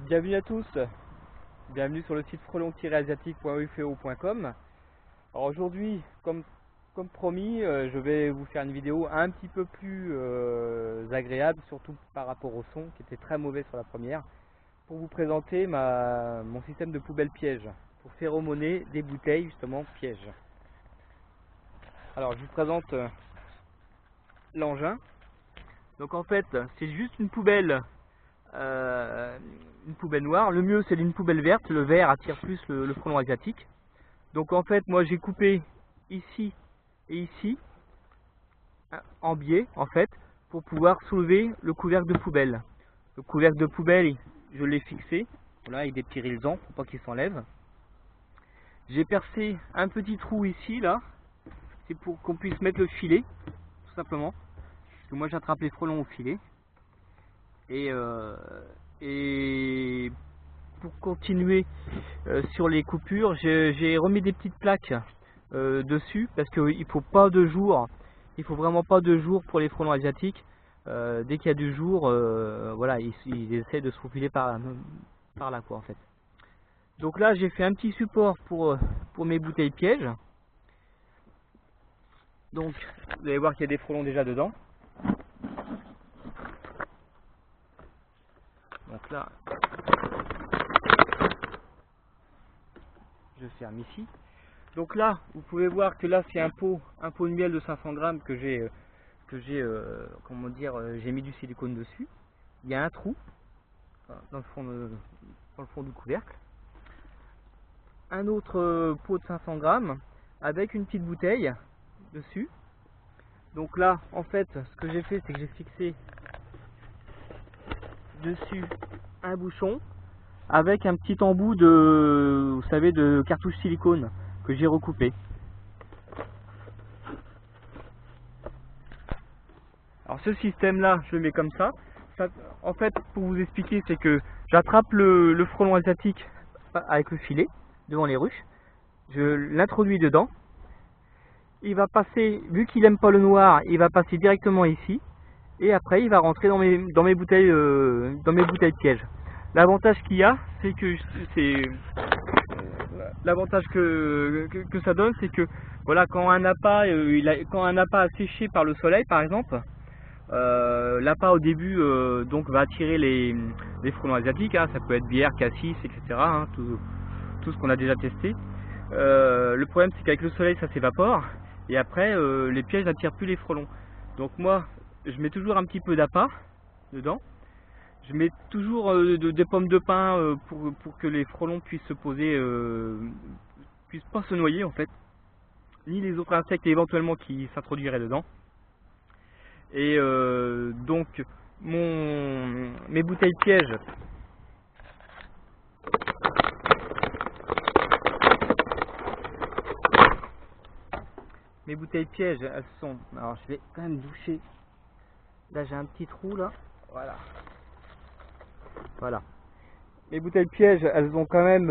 Bienvenue à tous, bienvenue sur le site frelon-asiatique.ufo.com. Alors aujourd'hui, comme promis, je vais vous faire une vidéo un petit peu plus agréable, surtout par rapport au son qui était très mauvais sur la première, pour vous présenter mon système de poubelle piège, pour phéromoner des bouteilles justement pièges. Alors je vous présente l'engin. Donc en fait, c'est juste une poubelle noire. Le mieux c'est une poubelle verte, le vert attire plus le frelon asiatique. Donc en fait moi j'ai coupé ici et ici en biais en fait pour pouvoir soulever le couvercle de poubelle. Le couvercle de poubelle je l'ai fixé voilà, avec des petits rilsans pour pas qu'il s'enlève. J'ai percé un petit trou ici là, c'est pour qu'on puisse mettre le filet tout simplement, parce que moi j'attrape les frelons au filet. Et pour continuer sur les coupures, j'ai remis des petites plaques dessus parce qu'il faut pas de jour, il faut vraiment pas de jour pour les frelons asiatiques. Dès qu'il y a du jour, voilà, ils essaient de se faufiler par là quoi en fait. Donc là j'ai fait un petit support pour mes bouteilles pièges. Donc vous allez voir qu'il y a des frelons déjà dedans. Donc là, je ferme ici. Donc là, vous pouvez voir que là c'est un pot de miel de 500 grammes que j'ai comment dire, j'ai mis du silicone dessus. Il y a un trou dans le fond du couvercle. Un autre pot de 500 grammes avec une petite bouteille dessus. Donc là, en fait, ce que j'ai fait, c'est que j'ai fixé dessus un bouchon avec un petit embout de, vous savez, de cartouche silicone que j'ai recoupé. Alors ce système là, je le mets comme ça. En fait, pour vous expliquer, c'est que j'attrape le frelon asiatique avec le filet devant les ruches, je l'introduis dedans. Il va passer, vu qu'il aime pas le noir, il va passer directement ici. Et après il va rentrer dans mes bouteilles pièges. L'avantage qu'il y a, c'est que l'avantage que ça donne, c'est que voilà, quand un appât a séché par le soleil par exemple, l'appât au début donc va attirer les frelons asiatiques, hein, ça peut être bière, cassis, etc. Hein, tout ce qu'on a déjà testé. Le problème c'est qu'avec le soleil ça s'évapore et après les pièges n'attirent plus les frelons. Donc moi je mets toujours un petit peu d'appât dedans. Je mets toujours des pommes de pin pour que les frelons puissent se poser, puissent pas se noyer en fait, ni les autres insectes éventuellement qui s'introduiraient dedans. Et donc mes bouteilles pièges, elles sont, alors je vais quand même doucher. Là j'ai un petit trou là, voilà. Les bouteilles pièges, elles ont quand même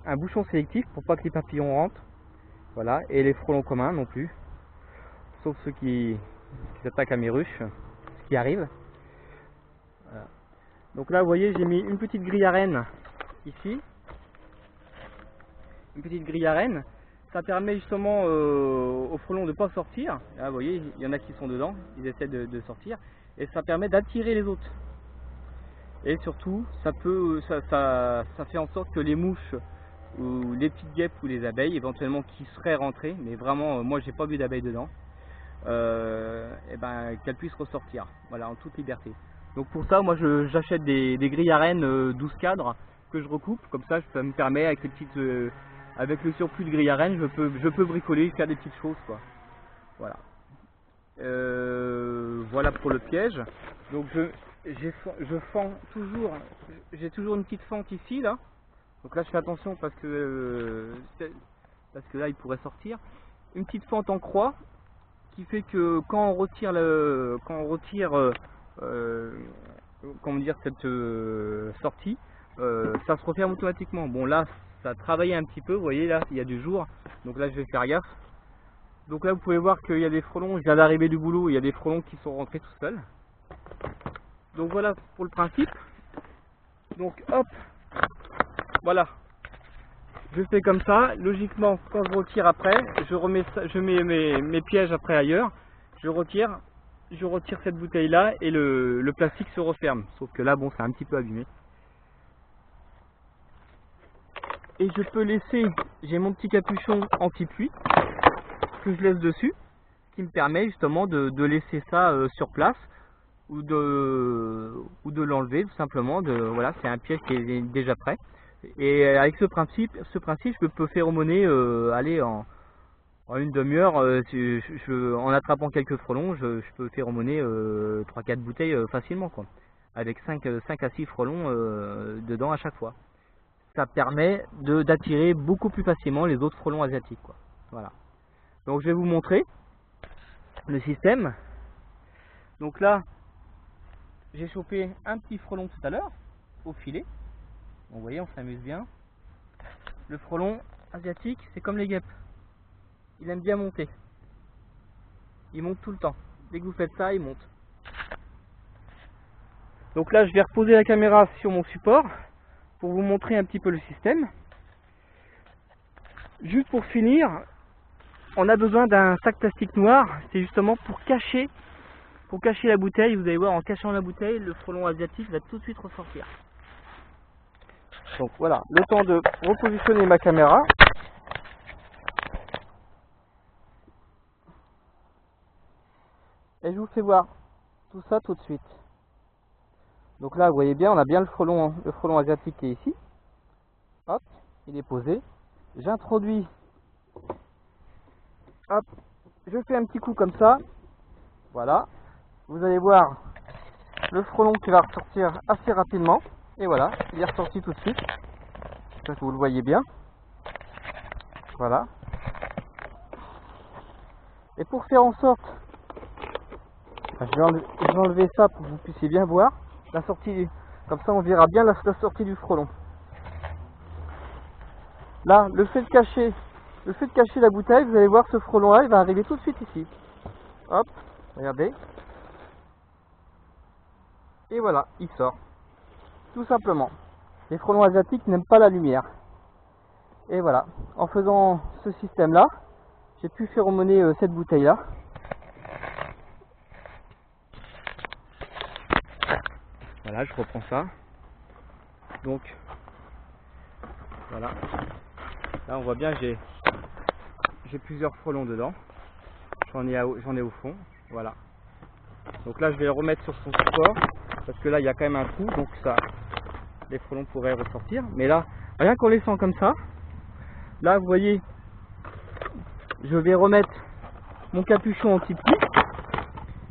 un bouchon sélectif pour pas que les papillons rentrent, voilà, et les frelons communs non plus, sauf ceux qui s'attaquent à mes ruches, ce qui arrive. Voilà. Donc là vous voyez, j'ai mis une petite grille à rennes ici, une petite grille à rennes. Ça permet justement aux frelons de ne pas sortir. Là, vous voyez, il y en a qui sont dedans, ils essaient de sortir. Et ça permet d'attirer les autres. Et surtout, ça fait en sorte que les mouches, ou les petites guêpes ou les abeilles, éventuellement qui seraient rentrées, mais vraiment, moi j'ai pas vu d'abeilles dedans, et ben, qu'elles puissent ressortir, voilà, en toute liberté. Donc pour ça, moi j'achète des grilles à rennes 12 cadres que je recoupe, comme ça me permet avec les petites... avec le surplus de grille à rennes, je peux bricoler, faire des petites choses quoi. Voilà. Voilà pour le piège. Donc je fends toujours, j'ai toujours une petite fente ici là. Donc là je fais attention parce que là il pourrait sortir. Une petite fente en croix qui fait que quand on retire comment dire, cette sortie, ça se referme automatiquement. Bon là ça a travaillé un petit peu, vous voyez là il y a du jour, donc là je vais faire gaffe. Donc là vous pouvez voir qu'il y a des frelons, je viens d'arriver du boulot, il y a des frelons qui sont rentrés tout seuls. Donc voilà pour le principe. Donc hop, voilà. Je fais comme ça. Logiquement, quand je retire après, je remets ça, je mets mes pièges après ailleurs. Je retire cette bouteille là et le plastique se referme. Sauf que là, bon, c'est un petit peu abîmé. Et je peux laisser, j'ai mon petit capuchon anti-pluie que je laisse dessus, qui me permet justement de laisser ça sur place ou de l'enlever tout simplement. Voilà, c'est un piège qui est déjà prêt. Et avec ce principe, je peux phéromoner aller en une demi-heure, en attrapant quelques frelons, je peux phéromoner 3-4 bouteilles facilement, quoi, avec 5 à 6 frelons dedans à chaque fois. Ça permet d'attirer beaucoup plus facilement les autres frelons asiatiques, quoi. Voilà. Donc je vais vous montrer le système. Donc là, j'ai chopé un petit frelon tout à l'heure au filet. Donc, vous voyez, on s'amuse bien. Le frelon asiatique, c'est comme les guêpes. Il aime bien monter. Il monte tout le temps. Dès que vous faites ça, il monte. Donc là, je vais reposer la caméra sur mon support pour vous montrer un petit peu le système. Juste pour finir, on a besoin d'un sac plastique noir. C'est justement pour cacher la bouteille. Vous allez voir, en cachant la bouteille, le frelon asiatique va tout de suite ressortir. Donc voilà, le temps de repositionner ma caméra. Et je vous fais voir tout ça tout de suite. Donc là, vous voyez bien, on a bien le frelon asiatique qui est ici. Hop, il est posé. J'introduis. Hop, je fais un petit coup comme ça. Voilà. Vous allez voir le frelon qui va ressortir assez rapidement. Et voilà, il est ressorti tout de suite. J'espère que vous le voyez bien. Voilà. Et pour faire en sorte, je vais enlever ça pour que vous puissiez bien voir la sortie. Comme ça, on verra bien la sortie du frelon. Là, le fait de cacher la bouteille, vous allez voir ce frelon là, il va arriver tout de suite ici. Hop, regardez. Et voilà, il sort. Tout simplement. Les frelons asiatiques n'aiment pas la lumière. Et voilà, en faisant ce système là, j'ai pu phéromoner cette bouteille là. Voilà, je reprends ça. Donc, voilà. Là, on voit bien, j'ai plusieurs frelons dedans. J'en ai au fond. Voilà. Donc là, je vais le remettre sur son support. Parce que là, il y a quand même un trou. Donc ça, les frelons pourraient ressortir. Mais là, rien qu'en laissant comme ça, là, vous voyez, je vais remettre mon capuchon anti-pluie.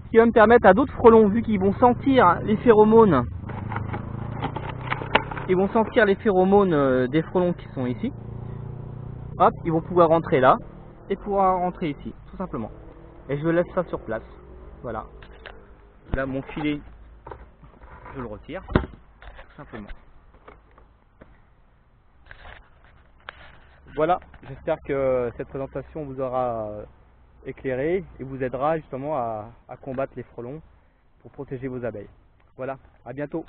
Ce qui va me permettre à d'autres frelons, vu qu'ils vont sentir les phéromones, des frelons qui sont ici. Hop, ils vont pouvoir rentrer là et pouvoir rentrer ici, tout simplement. Et je laisse ça sur place. Voilà. Là, mon filet, je le retire, tout simplement. Voilà, j'espère que cette présentation vous aura éclairé et vous aidera justement à combattre les frelons pour protéger vos abeilles. Voilà, à bientôt.